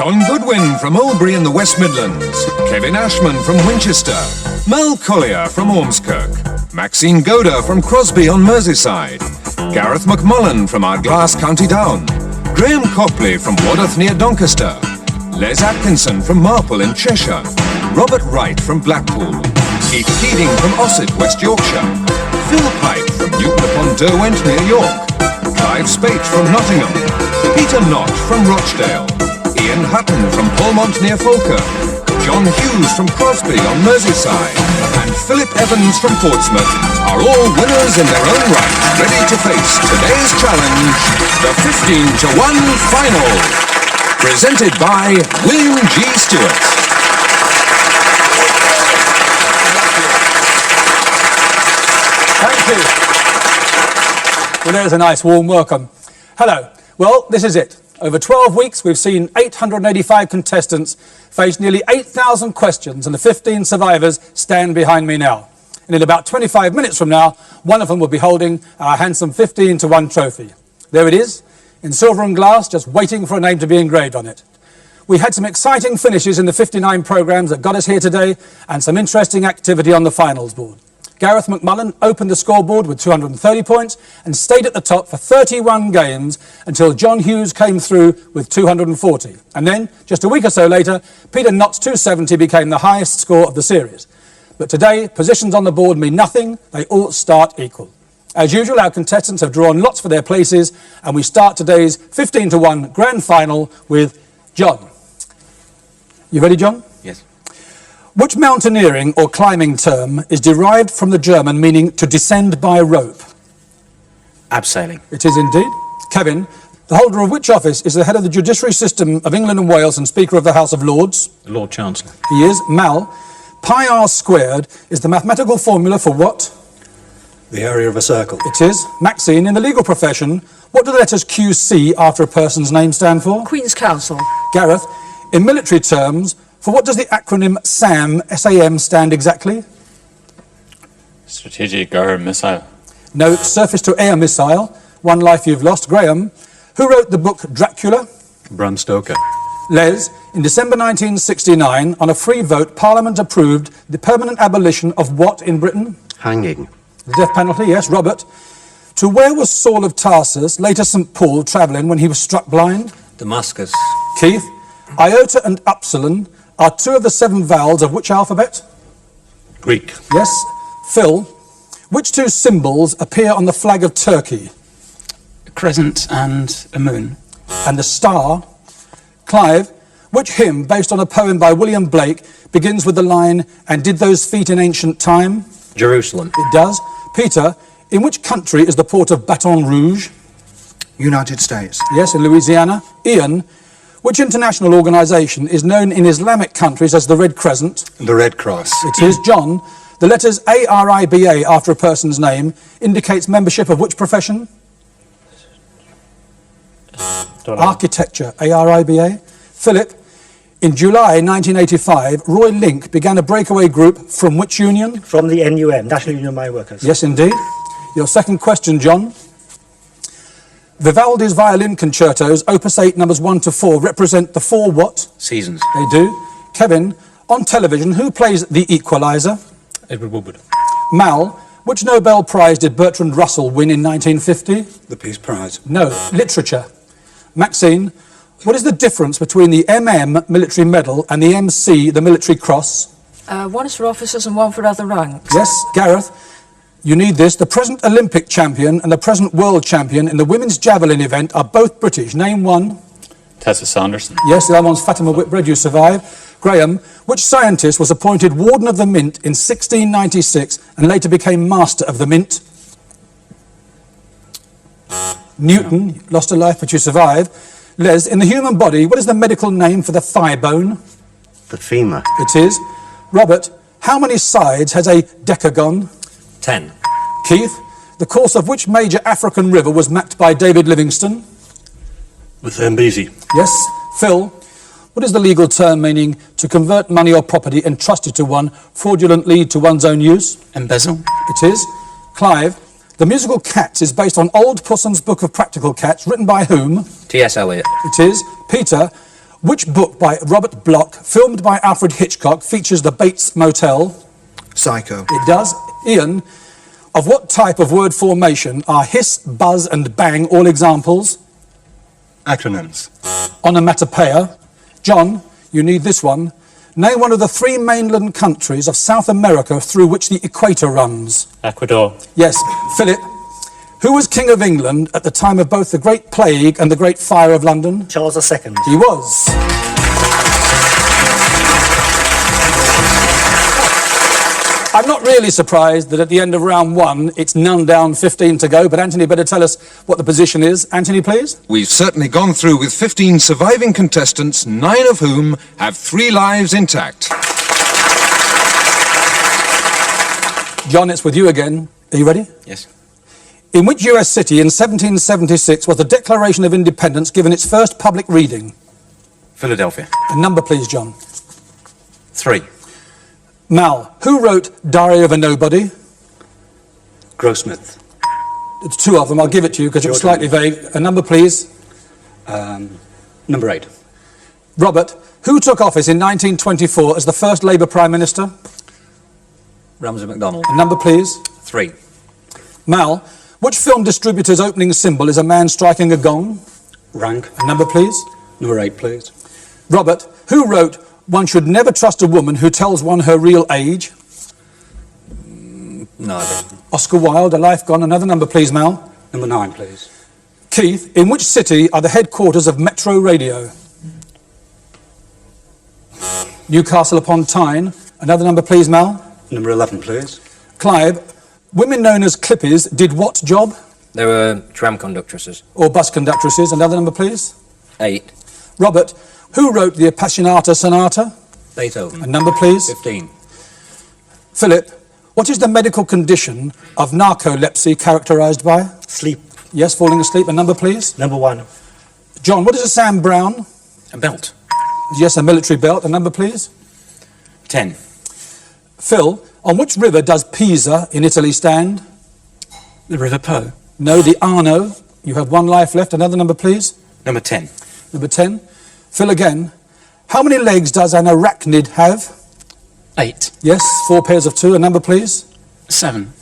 John Goodwin from Albury in the West Midlands, Kevin Ashman from Winchester, Mel Collier from Ormskirk, Maxine Goda from Crosby on Merseyside, Gareth McMullen from Ardglass, County Down, Graham Copley from Wadworth near Doncaster, Les Atkinson from Marple in Cheshire, Robert Wright from Blackpool, Keith Keating from Ossett, West Yorkshire, Phil Pipe from Newton upon Derwent near York, Clive Spate from Nottingham, Peter Knott from Rochdale, Ian Hutton from Polmont near Falkirk, John Hughes from Crosby on Merseyside, and Philip Evans from Portsmouth are all winners in their own right, ready to face today's challenge, the 15-1 final, presented by William G. Stewart. Thank you. Well, there's a nice warm welcome. Hello. Well, this is it. Over 12 weeks, we've seen 885 contestants face nearly 8,000 questions, and the 15 survivors stand behind me now. And in about 25 minutes from now, one of them will be holding our handsome 15-1 trophy. There it is, in silver and glass, just waiting for a name to be engraved on it. We had some exciting finishes in the 59 programmes that got us here today, and some interesting activity on the finals board. Gareth McMullen opened the scoreboard with 230 points and stayed at the top for 31 games until John Hughes came through with 240. And then, just a week or so later, Peter Knott's 270 became the highest score of the series. But today, positions on the board mean nothing. They all start equal. As usual, our contestants have drawn lots for their places, and we start today's 15-1 grand final with John. You ready, John? Yes. Which mountaineering or climbing term is derived from the German meaning to descend by rope? Abseiling. It is indeed. Kevin, the holder of which office is the head of the judiciary system of England and Wales and Speaker of the House of Lords? The Lord Chancellor. He is. Mal, pi r squared is the mathematical formula for what? The area of a circle. It is. Maxine, in the legal profession, what do the letters QC after a person's name stand for? Queen's Counsel. Gareth, in military terms, for what does the acronym SAM, S-A-M, stand exactly? Strategic Air Missile. No, surface-to-air missile. One life you've lost. Graham, who wrote the book Dracula? Bram Stoker. Les, in December 1969, on a free vote, Parliament approved the permanent abolition of what in Britain? Hanging. The death penalty, yes. Robert, to where was Saul of Tarsus, later St. Paul, travelling when he was struck blind? Damascus. Keith, iota and upsilon are two of the 7 vowels of which alphabet? Greek. Yes. Phil, which 2 symbols appear on the flag of Turkey? A crescent and a moon. And the star. Clive, which hymn, based on a poem by William Blake, begins with the line, "And did those feet in ancient time"? Jerusalem. It does. Peter, in which country is the port of Baton Rouge? United States. Yes, in Louisiana. Ian, which international organisation is known in Islamic countries as the Red Crescent? The Red Cross. It is. John, the letters ARIBA after a person's name indicates membership of which profession? Architecture, ARIBA. Philip, in July 1985, Roy Link began a breakaway group from which union? From the NUM, National Union of Mine Workers. Yes, indeed. Your second question, John. Vivaldi's violin concertos, opus 8, numbers 1 to 4, represent the 4 what? Seasons. They do. Kevin, on television, who plays the Equalizer? Edward Woodward. Mal, which Nobel Prize did Bertrand Russell win in 1950? The Peace Prize. No, literature. Maxine, what is the difference between the MM military medal and the MC, the military cross? One is for officers and one for other ranks. Yes. Gareth, you need this. The present Olympic champion and the present world champion in the women's javelin event are both British. Name one. Tessa Saunderson. Yes, the other one's Fatima Whitbread. You survive. Graham, which scientist was appointed Warden of the Mint in 1696 and later became Master of the Mint? Newton. Lost a life, but you survive. Les, in the human body, what is the medical name for the thigh bone? The femur. It is. Robert, how many sides has a decagon? 10. Keith, the course of which major African river was mapped by David Livingstone? The Zambezi. Yes. Phil, what is the legal term meaning to convert money or property entrusted to one fraudulently to one's own use? Embezzle. It is. Clive, the musical Cats is based on Old Possum's Book of Practical Cats, written by whom? T.S. Eliot. It is. Peter, Which book by Robert Bloch, filmed by Alfred Hitchcock, features the Bates Motel? Psycho. It does. Ian, of what type of word formation are hiss, buzz and bang all examples? Acronyms. Onomatopoeia. John, you need this one. Name one of the 3 mainland countries of South America through which the equator runs. Ecuador. Yes. Philip, who was King of England at the time of both the Great Plague and the Great Fire of London? Charles II. He was. I'm not really surprised that at the end of round 1, it's none down, 15 to go, but Anthony better tell us what the position is. Anthony, please. We've certainly gone through with 15 surviving contestants, 9 of whom have 3 lives intact. John, it's with you again. Are you ready? Yes. In which US city in 1776 was the Declaration of Independence given its first public reading? Philadelphia. A number, please, John. 3. Mal, who wrote Diary of a Nobody? Grossmith. It's 2 of them. I'll give it to you because it was slightly vague. A number, please. Number 8. Robert, who took office in 1924 as the first Labour Prime Minister? Ramsay MacDonald. A number, please. 3. Mal, which film distributor's opening symbol is a man striking a gong? Rank. A number, please. Number 8, please. Robert, who wrote One Should Never Trust a Woman Who Tells One Her Real Age? Neither. Oscar Wilde, A Life Gone. Another number, please, Mal. Number 9, please. Keith, in which city are the headquarters of Metro Radio? Newcastle upon Tyne. Another number, please, Mal. Number 11, please. Clive, women known as clippies did what job? They were tram conductresses. Or bus conductresses. Another number, please. 8. Robert, who wrote the Appassionata Sonata? Beethoven. A number, please. 15. Philip, what is the medical condition of narcolepsy characterised by? Sleep. Yes, falling asleep. A number, please. Number 1. John, what is a Sam Brown? A belt. Yes, a military belt. A number, please. 10. Phil, on which river does Pisa in Italy stand? The River Po. No, the Arno. You have 1 life left. Another number, please. Number 10. Number 10. Phil again. How many legs does an arachnid have? 8. Yes, 4 pairs of 2. A number, please. 7.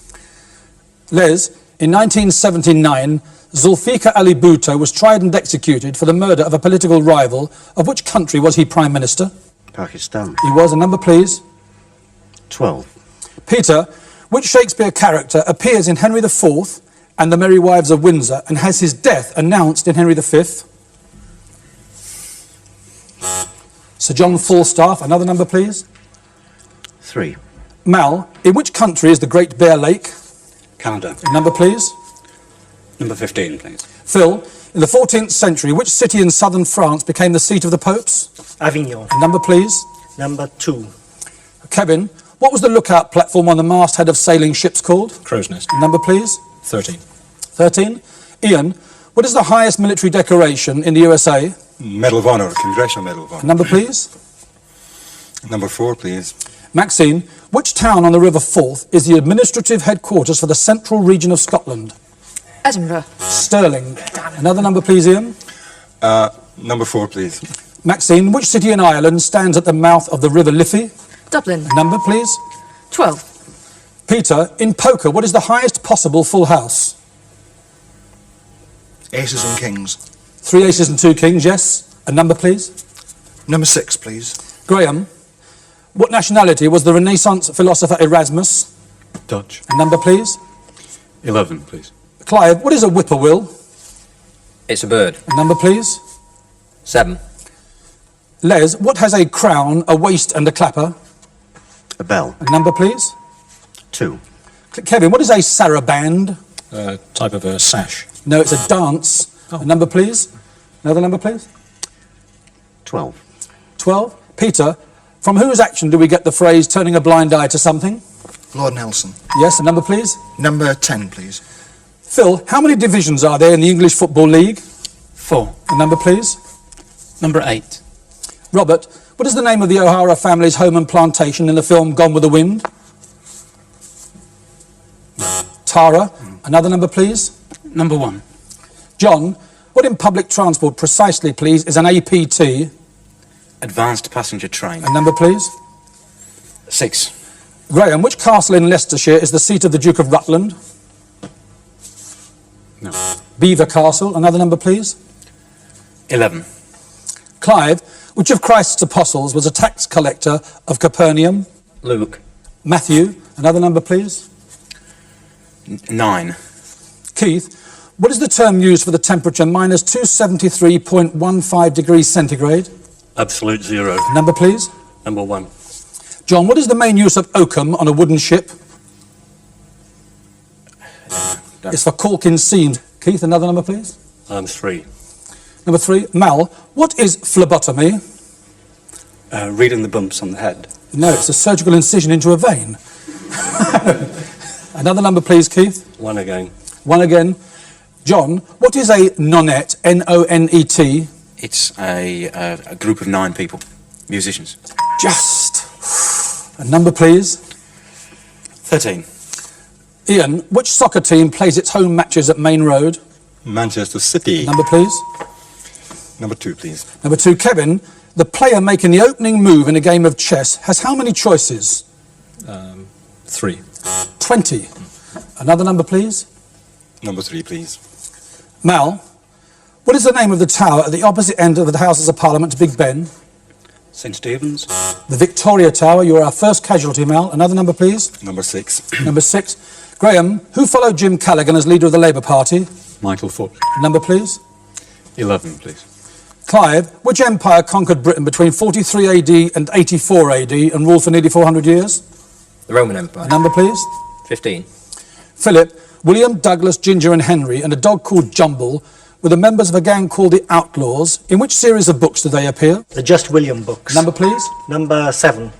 Les, in 1979, Zulfikar Ali Bhutto was tried and executed for the murder of a political rival. Of which country was he Prime Minister? Pakistan. He was. A number, please. 12. Peter, which Shakespeare character appears in Henry IV and the Merry Wives of Windsor and has his death announced in Henry V? Sir John Falstaff. Another number, please. 3. Mal, in which country is the Great Bear Lake? Canada. A number, please. Number 15, please. Phil, in the 14th century, which city in southern France became the seat of the popes? Avignon. A number, please. Number 2. Kevin, what was the lookout platform on the masthead of sailing ships called? Crow's Nest. A number, please. 13. 13. Ian, what is the highest military decoration in the USA? Medal of Honor, Congressional Medal of Honor. Number, please. Number 4, please. Maxine, which town on the River Forth is the administrative headquarters for the central region of Scotland? Edinburgh. Stirling. Another number, please, Ian. Number 4, please. Maxine, which city in Ireland stands at the mouth of the River Liffey? Dublin. Number, please. 12. Peter, in poker, what is the highest possible full house? Aces and kings. 3 aces and 2 kings, yes. A number, please. Number 6, please. Graham, what nationality was the Renaissance philosopher Erasmus? Dutch. A number, please. 11, please. Clive, what is a whippoorwill? It's a bird. A number, please. 7. Les, what has a crown, a waist and a clapper? A bell. A number, please. 2. Kevin, what is a saraband? Type of a sash. No, it's a dance. A number, please. Another number, please. 12. 12. Peter, from whose action do we get the phrase turning a blind eye to something? Lord Nelson. Yes, a number, please. Number 10, please. Phil, how many divisions are there in the English Football League? 4. A number, please. Number 8. Robert, what is the name of the O'Hara family's home and plantation in the film Gone with the Wind? Tara. Another number, please. Number 1. John, what in public transport precisely, please, is an APT? Advanced passenger train. A number, please. 6. Graham, which castle in Leicestershire is the seat of the Duke of Rutland? No. Belvoir Castle. Another number, please. 11. Clive, which of Christ's apostles was a tax collector of Capernaum? Luke. Matthew. Another number, please. 9. Keith, what is the term used for the temperature minus 273.15 degrees centigrade? Absolute 0. Number, please. Number 1. John, what is the main use of oakum on a wooden ship? It's for caulking seams. Keith, another number, please. 3. Number 3. Mal, what is phlebotomy? Reading the bumps on the head. No, it's a surgical incision into a vein. Another number, please, Keith. 1 again. 1 again. John, what is a nonet? N-O-N-E-T. It's a group of 9 people. Musicians. Just. A number, please. 13. Ian, which soccer team plays its home matches at Main Road? Manchester City. Number, please. Number 2, please. Number 2, Kevin, the player making the opening move in a game of chess has how many choices? 3. 20. Another number, please. Number 3, please. Mal, what is the name of the tower at the opposite end of the Houses of Parliament to Big Ben? St. Stephen's. The Victoria Tower. You're our first casualty, Mal. Another number, please. Number 6. Number 6. Graham, who followed Jim Callaghan as leader of the Labour Party? Michael Foot. Number, please. 11, please. Clive, which empire conquered Britain between 43 AD and 84 AD and ruled for nearly 400 years? The Roman Empire. Number, please. 15. Philip, William, Douglas, Ginger and Henry and a dog called Jumble were the members of a gang called the Outlaws. In which series of books do they appear? The Just William books. Number, please. Number 7.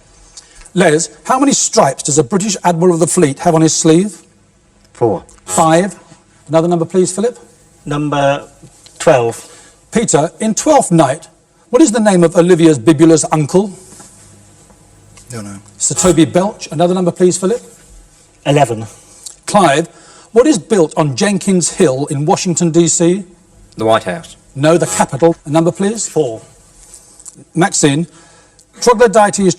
Les, how many stripes does a British Admiral of the Fleet have on his sleeve? 4. 5. Another number, please, Philip. Number 12. Peter, in Twelfth Night, what is the name of Olivia's bibulous uncle? No, no. Sir Toby Belch. Another number, please, Philip. 11. Clive, what is built on Jenkins Hill in Washington, D.C.? The White House. No, the Capitol. A number, please. 4. Maxine, troglodytes is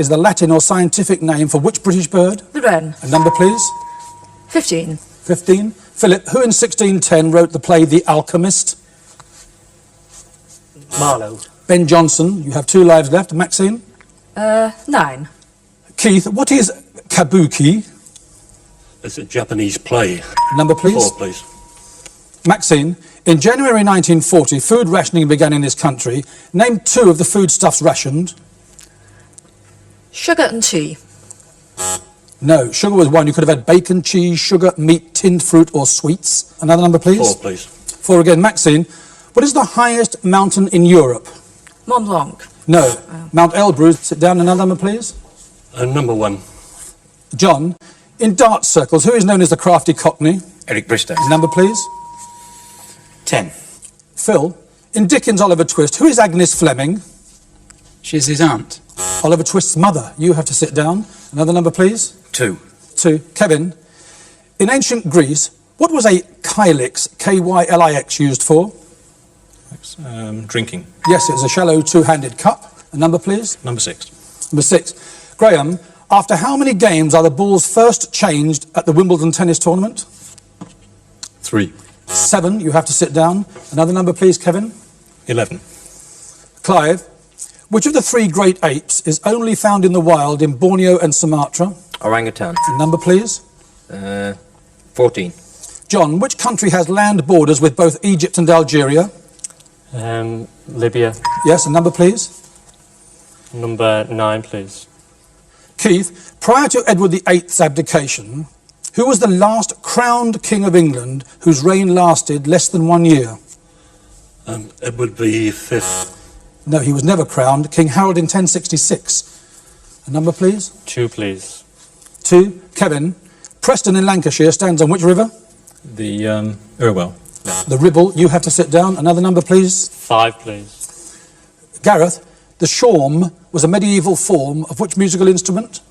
the Latin or scientific name for which British bird? The wren. A number, please. 15. 15. Philip, who in 1610 wrote the play The Alchemist? Marlowe. Ben Jonson. You have 2 lives left. Maxine. 9. Keith, what is kabuki? It's a Japanese play. Number, please. 4, please. Maxine, in January 1940, food rationing began in this country. Name 2 of the foodstuffs rationed. Sugar and tea. No, sugar was 1. You could have had bacon, cheese, sugar, meat, tinned fruit or sweets. Another number, please. 4, please. 4 again. Maxine, what is the highest mountain in Europe? Mont Blanc. No. Mount Elbrus. Sit down. Another number, please. Number 1. John, in dart circles, who is known as the crafty Cockney? Eric Bristow. Number, please. 10. Phil, in Dickens' Oliver Twist, who is Agnes Fleming? She's his aunt. Oliver Twist's mother. You have to sit down. Another number, please. 2. 2. Kevin, in ancient Greece, what was a kylix, K-Y-L-I-X, used for? Drinking. Yes, it was a shallow 2-handed cup. A number, please. Number 6. Number 6. Graham, after how many games are the balls first changed at the Wimbledon tennis tournament? 3. 7. You have to sit down. Another number, please, Kevin. 11. Clive, which of the 3 great apes is only found in the wild in Borneo and Sumatra? Orangutan. A number, please. 14. John, which country has land borders with both Egypt and Algeria? Libya. Yes, a number, please. Number 9, please. Keith, prior to Edward VIII's abdication, who was the last crowned king of England whose reign lasted less than 1 year? Edward V. No, he was never crowned. King Harold in 1066. A number, please. 2, please. 2. Kevin, Preston in Lancashire stands on which river? The Irwell. The Ribble. You have to sit down. Another number, please. 5, please. Gareth, the shawm was a medieval form of which musical instrument?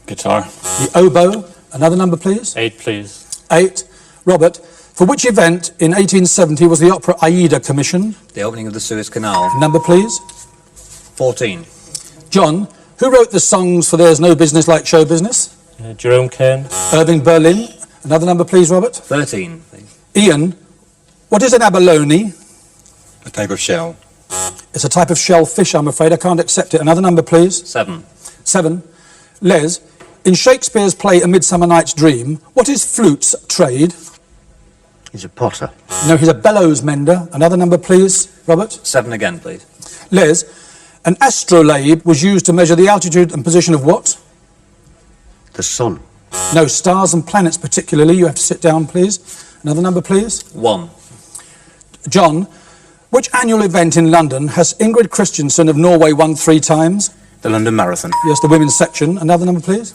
Guitar. The oboe. Another number, please. 8, please. 8. Robert, For which event in 1870 was the opera Aida commissioned? The opening of the Suez Canal. Number, please. 14. John, who wrote the songs for There's No Business Like Show Business? Jerome Kern. Irving Berlin. Another number, please, Robert. 13, please. Ian, what is an abalone? A type of shell. It's a type of shellfish, I'm afraid. I can't accept it. Another number, please. 7. 7. Les, in Shakespeare's play A Midsummer Night's Dream, what is Flute's trade? He's a potter. No, he's a bellows mender. Another number, please, Robert. 7 again, please. Les, an astrolabe was used to measure the altitude and position of what? The sun. No, stars and planets particularly. You have to sit down, please. Another number, please. 1. John, which annual event in London has Ingrid Christensen of Norway won 3 times? The London Marathon. Yes, the women's section. Another number, please.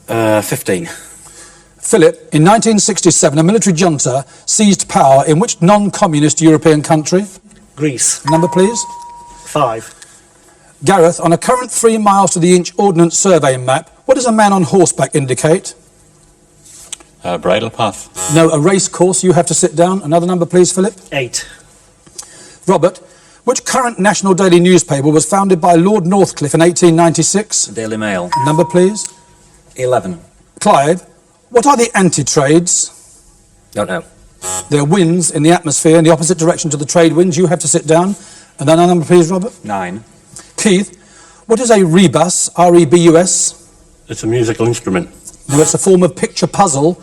15. Philip, in 1967, a military junta seized power in which non-communist European country? Greece. Number, please. 5. Gareth, on a current 3 miles to the inch ordnance survey map, what does a man on horseback indicate? Bridle path. No, a race course. You have to sit down. Another number, please, Philip. 8. Robert, which current national daily newspaper was founded by Lord Northcliffe in 1896? Daily Mail. Number, please. 11. Clive, what are the anti-trades? Don't know. They're winds in the atmosphere in the opposite direction to the trade winds. You have to sit down. And then another number, please, Robert. 9. Keith, what is a rebus? R-E-B-U-S? It's a musical instrument. No, it's a form of picture puzzle.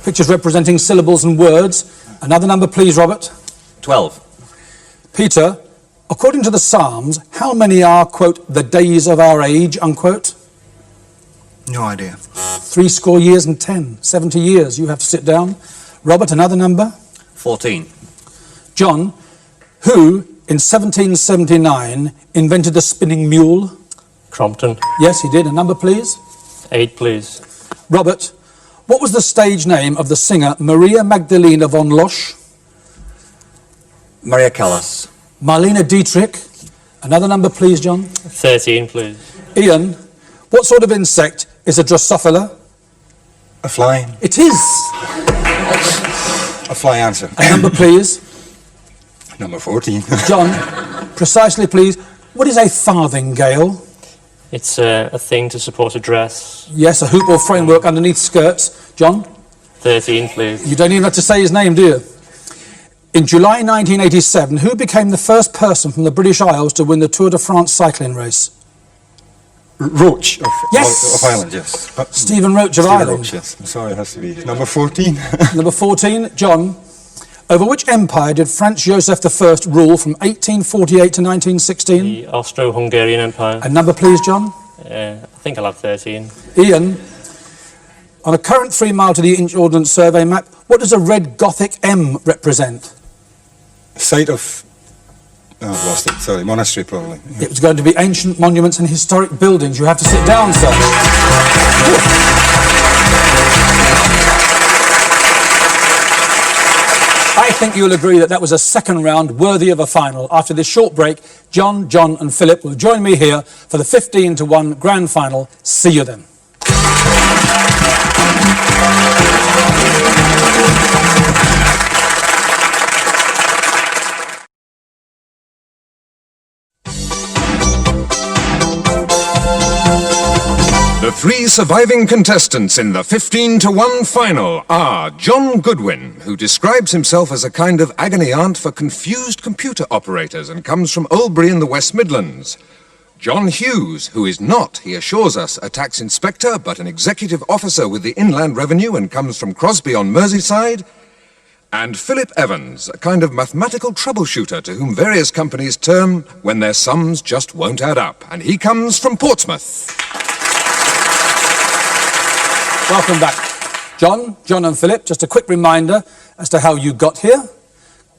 Pictures representing syllables and words. Another number, please, Robert. 12. Peter, according to the Psalms, how many are, quote, the days of our age, unquote? No idea. 70 years and 10. 70 years. You have to sit down. Robert, another number. 14. John, who in 1779 invented the spinning mule? Crompton. Yes, he did. A number, please. 8, please. Robert, what was the stage name of the singer Maria Magdalena von Losch? Maria Callas. Marlene Dietrich. Another number, please, John. 13, please. Ian, what sort of insect is a Drosophila? A fly. It is. A fly answer. A number, please. Number 14. John, precisely, please. What is a farthingale? It's a thing to support a dress. Yes, a hoop or framework underneath skirts. John? 13, please. You don't even have to say his name, do you? In July 1987, who became the first person from the British Isles to win the Tour de France cycling race? Roach of, Yes! of Ireland, yes. Stephen Roach of Stephen Ireland. Roach, yes. I'm sorry, it has to be. Number 14. Number 14, John. Over which empire did Franz Joseph I rule from 1848 to 1916? The Austro-Hungarian Empire. A number, please, John. I think I'll have 13. Ian, on a current 3 mile to the inch ordnance survey map, what does a red Gothic M represent? Site of... Oh, I've lost it. Sorry, monastery probably. It was going to be ancient monuments and historic buildings. You have to sit down, sir. I think you'll agree that that was a second round worthy of a final. After this short break, John and Philip will join me here for the 15-1 grand final. See you then. The 3 surviving contestants in the 15-1 final are John Goodwin, who describes himself as a kind of agony aunt for confused computer operators and comes from Oldbury in the West Midlands. John Hughes, who is not, he assures us, a tax inspector, but an executive officer with the Inland Revenue and comes from Crosby on Merseyside. And Philip Evans, a kind of mathematical troubleshooter to whom various companies turn when their sums just won't add up. And he comes from Portsmouth. Welcome back. John and Philip, just a quick reminder as to how you got here.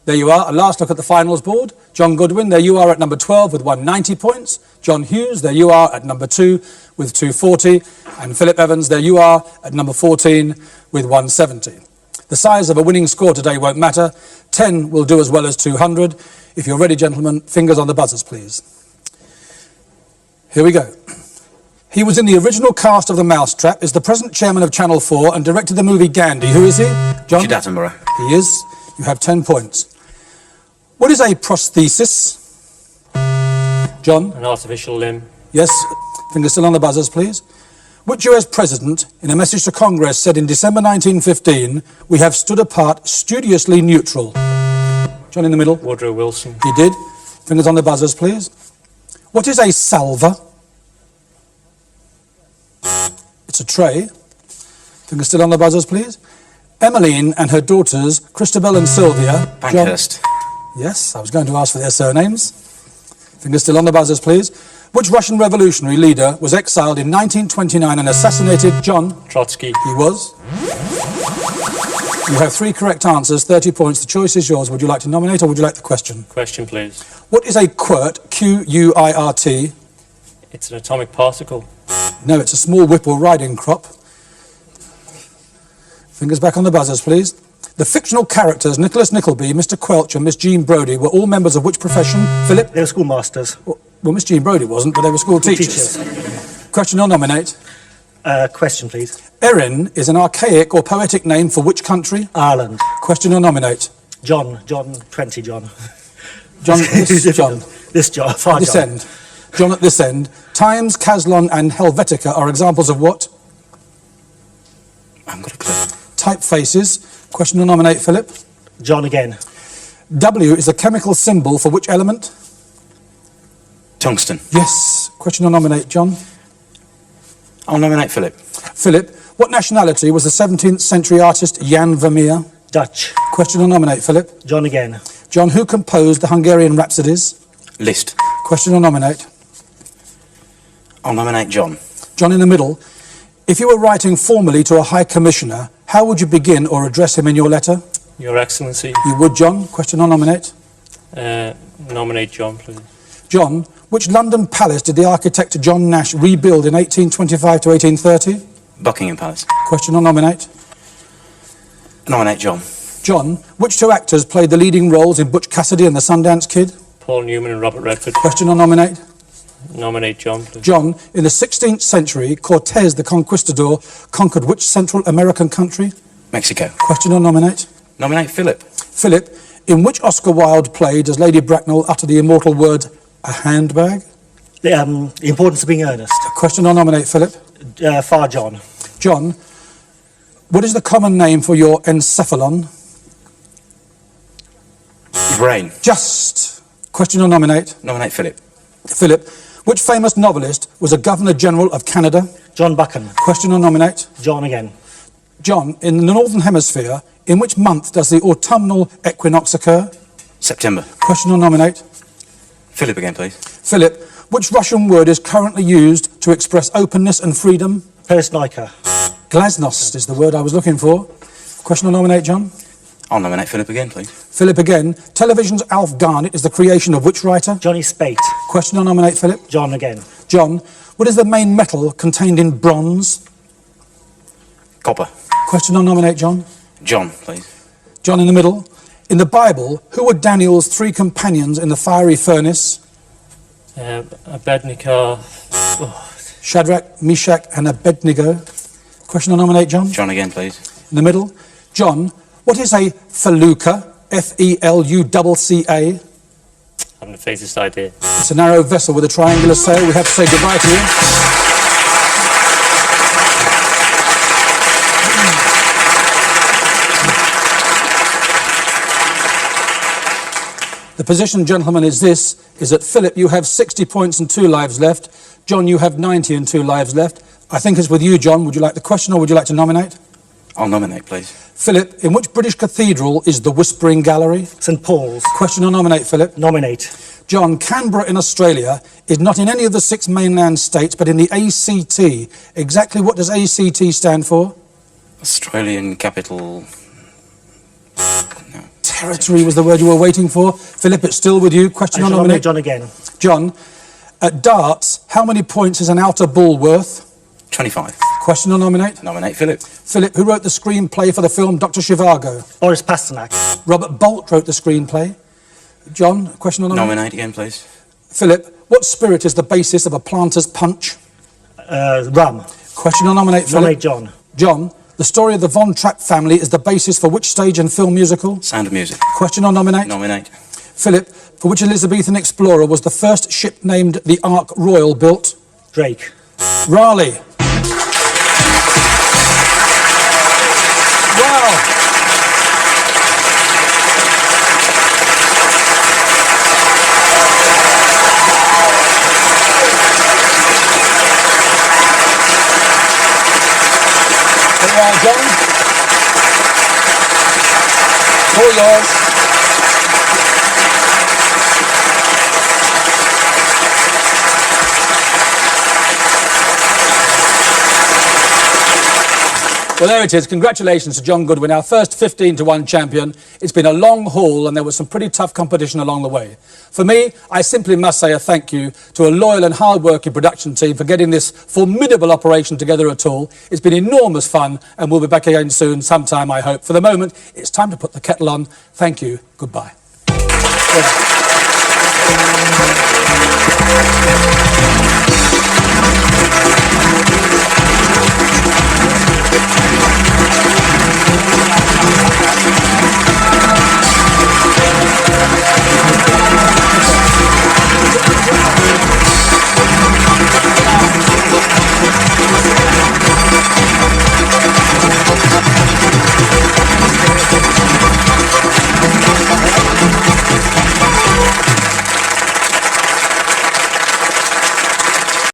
There you are, a last look at the finals board. John Goodwin, there you are at number 12 with 190 points. John Hughes, there you are at number 2 with 240. And Philip Evans, there you are at number 14 with 170. The size of a winning score today won't matter. 10 will do as well as 200. If you're ready, gentlemen, fingers on the buzzers, please. Here we go. He was in the original cast of The Mousetrap, is the present chairman of Channel 4 and directed the movie Gandhi. Who is he? John? Richard Attenborough. He is. You have 10 points. What is a prosthesis? John? An artificial limb. Yes. Fingers still on the buzzers, please. Which US president, in a message to Congress, said in December 1915, "We have stood apart, studiously neutral"? John in the middle. Woodrow Wilson. He did. Fingers on the buzzers, please. What is a salver? It's a tray. Fingers still on the buzzers, please. Emmeline and her daughters, Christabel and Sylvia. Bankhurst. Yes, I was going to ask for their surnames. Fingers still on the buzzers, please. Which Russian revolutionary leader was exiled in 1929 and assassinated? John? Trotsky. He was. You have 3 correct answers, 30 points. The choice is yours. Would you like to nominate or would you like the question? Question, please. What is a quirt? Q-U-I-R-T. It's an atomic particle. No, it's a small whip or riding crop. Fingers back on the buzzers, please. The fictional characters, Nicholas Nickleby, Mr. Quelch and Miss Jean Brodie, were all members of which profession? Philip? They were schoolmasters. Well, Miss Jean Brodie wasn't, but they were school teachers. Question or nominate? Question, please. Erin is an archaic or poetic name for which country? Ireland. Question or nominate? John. John. 20 John. John, this John. This John. Far This John. end. John at this end. Times, Caslon and Helvetica are examples of what? I haven't got a clue. Typefaces. Question or nominate, Philip? John again. W is a chemical symbol for which element? Tungsten. Yes. Question or nominate, John? I'll nominate Philip. Philip, what nationality was the 17th century artist Jan Vermeer? Dutch. Question or nominate, Philip? John again. John, who composed the Hungarian Rhapsodies? Liszt. Question or nominate? I'll nominate John. John in the middle. If you were writing formally to a High Commissioner, how would you begin or address him in your letter? Your Excellency. You would, John. Question or nominate? Nominate John, please. John, which London palace did the architect John Nash rebuild in 1825 to 1830? Buckingham Palace. Question or nominate? Nominate John. John, which 2 actors played the leading roles in Butch Cassidy and the Sundance Kid? Paul Newman and Robert Redford. Question or nominate? Nominate John, please. John, in the 16th century, Cortez the Conquistador conquered which Central American country? Mexico. Question or nominate? Nominate Philip. Philip, in which Oscar Wilde play does Lady Bracknell utter the immortal word, a handbag? The importance of being earnest. Question or nominate, Philip? Far John. John, what is the common name for your encephalon? Brain. Just. Question or nominate? Nominate Philip. Philip, which famous novelist was a Governor General of Canada? John Buchan. Question or nominate? John again. John, in the Northern Hemisphere, in which month does the autumnal equinox occur? September. Question or nominate? Philip again, please. Philip, which Russian word is currently used to express openness and freedom? Perestroika. Glasnost is the word I was looking for. Question or nominate, John? I'll nominate Philip again, please. Philip again. Television's Alf Garnett is the creation of which writer? Johnny Spate. Question or nominate, Philip? John again. John, what is the main metal contained in bronze? Copper. Question or nominate, John? John, please. John in the middle. In the Bible, who were Daniel's 3 companions in the fiery furnace? Abednego. Shadrach, Meshach and Abednego. Question or nominate, John? John again, please. In the middle. John, what is a felucca? F-E-L-U-C-C-A. I haven't the faintest idea. It's a narrow vessel with a triangular sail. We have to say goodbye to you. The position, gentlemen, is that Philip, you have 60 points and 2 lives left. John, you have 90 and 2 lives left. I think it's with you, John. Would you like the question or would you like to nominate? I'll nominate, please. Philip, in which British cathedral is the Whispering Gallery? St Paul's. Question or nominate, Philip? Nominate. John, Canberra in Australia is not in any of the 6 mainland states, but in the ACT. Exactly what does ACT stand for? Australian capital. No. Territory was the word you were waiting for. Philip, it's still with you. Question or nominate? John again. John, at darts, how many points is an outer ball worth? 25. Question or nominate? Nominate Philip. Philip, who wrote the screenplay for the film Dr. Zhivago? Boris Pasternak. Robert Bolt wrote the screenplay. John, question or nominate? Nominate again, please. Philip, what spirit is the basis of a planter's punch? Rum. Question or nominate, Philip? Nominate John. John, the story of the Von Trapp family is the basis for which stage and film musical? Sound of Music. Question or nominate? Nominate. Philip, for which Elizabethan explorer was the first ship named the Ark Royal built? Drake. Raleigh. Wow. Very well, John. All yours. Well, there it is. Congratulations to John Goodwin, our first 15-1 champion. It's been a long haul and there was some pretty tough competition along the way. For me, I simply must say a thank you to a loyal and hard-working production team for getting this formidable operation together at all. It's been enormous fun and we'll be back again soon, sometime, I hope. For the moment, it's time to put the kettle on. Thank you. Goodbye.